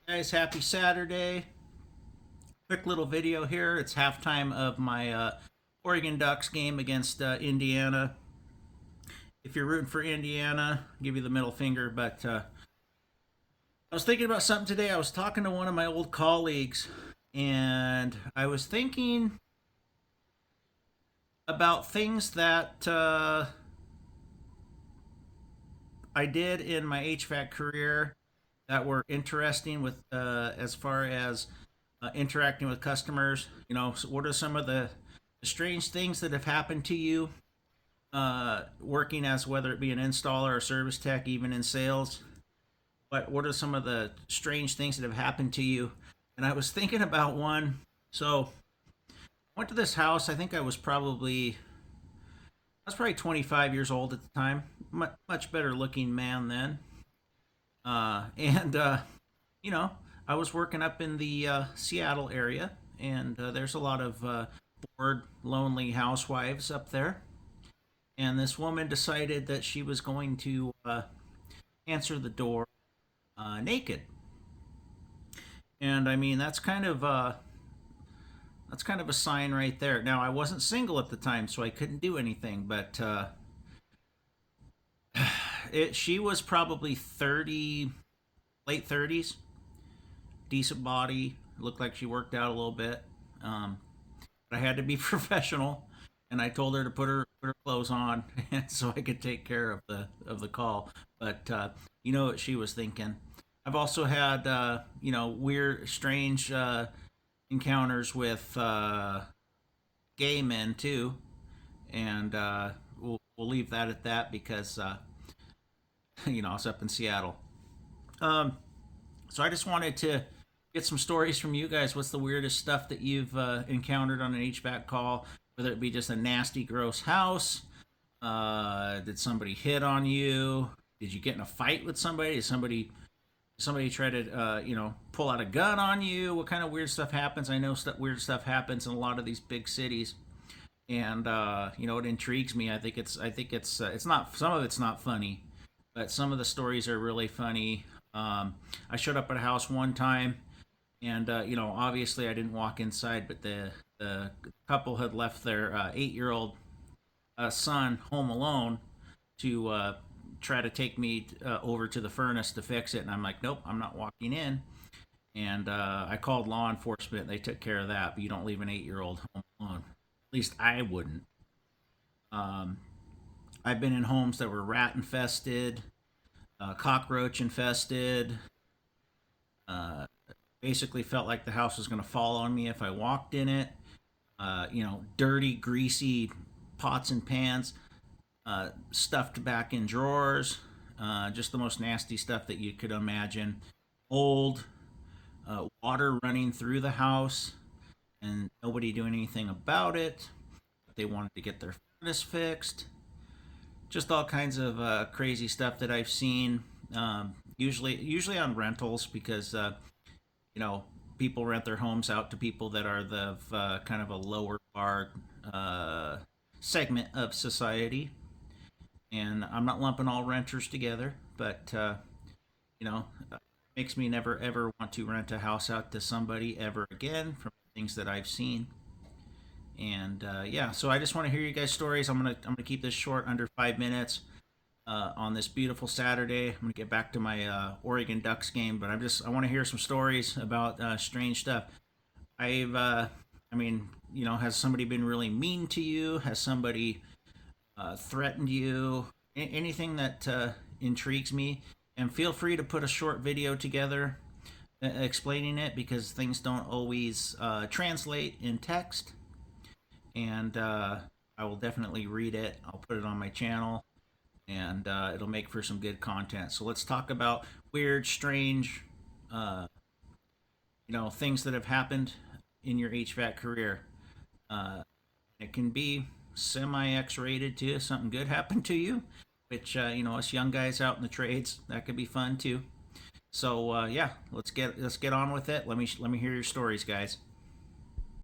Guys, happy Saturday. Quick little video here. It's halftime of my Oregon Ducks game against Indiana. If you're rooting for Indiana, I'll give you the middle finger. But I was thinking about something today. I was talking to one of my old colleagues, and I was thinking about things that I did in my HVAC career that were interesting with as far as interacting with customers. So what are some of the strange things that have happened to you working as whether it be an installer or service tech, even in sales? What are some of the strange things that have happened to you? And I was thinking about one. So I went to this house. I think I was probably 25 years old at the time. Much better looking man then. And you know, I was working up in the Seattle area, and there's a lot of bored, lonely housewives up there. And this woman decided that she was going to answer the door naked. And I mean, that's kind of a sign right there. Now, I wasn't single at the time, so I couldn't do anything. But she was probably 30, late 30s, decent body, looked like she worked out a little bit. Um, but I had to be professional, and I told her to put her clothes on, so I could take care of the call. But you know what she was thinking. I've also had weird, strange encounters with gay men too, and we'll leave that at that because I was up in Seattle. Um, so I just wanted to get some stories from you guys. What's the weirdest stuff that you've encountered on an HVAC call? Whether it be just a nasty, gross house. Did somebody hit on you? Did you get in a fight with somebody? Did somebody try to pull out a gun on you? What kind of weird stuff happens? I know weird stuff happens in a lot of these big cities, and it intrigues me. I think it's not, some of it's not funny, but some of the stories are really funny. I showed up at a house one time, and obviously I didn't walk inside, but the couple had left their 8-year-old son home alone to try to take me over to the furnace to fix it, and I'm like, nope, I'm not walking in. And I called law enforcement. They took care of that, but you don't leave an 8-year-old home alone. At least I wouldn't. Um, I've been in homes that were rat infested, cockroach infested. Uh, Basically felt like the house was going to fall on me if I walked in it. Dirty, greasy pots and pans stuffed back in drawers. Just the most nasty stuff that you could imagine. Old, water running through the house, and nobody doing anything about it. They wanted to get their furnace fixed. Just all kinds of crazy stuff that I've seen. Usually on rentals because you know people rent their homes out to people that are the kind of a lower bar uh, segment of society. And I'm not lumping all renters together, but you know, makes me never ever want to rent a house out to somebody ever again from things that I've seen. And yeah, so I just want to hear you guys' stories. I'm gonna keep this short, under 5 minutes. On this beautiful Saturday, I'm gonna get back to my Oregon Ducks game, but I want to hear some stories about strange stuff. I mean, has somebody been really mean to you? Has somebody threatened you? Anything that intrigues me, and feel free to put a short video together explaining it because things don't always translate in text, and I will definitely read it. I'll put it on my channel, and it'll make for some good content. So let's talk about weird, strange, uh, things that have happened in your HVAC career. Uh, it can be semi X rated too. If something good happened to you, which us young guys out in the trades, that could be fun too. So yeah, let's get on with it. Let me hear your stories, guys.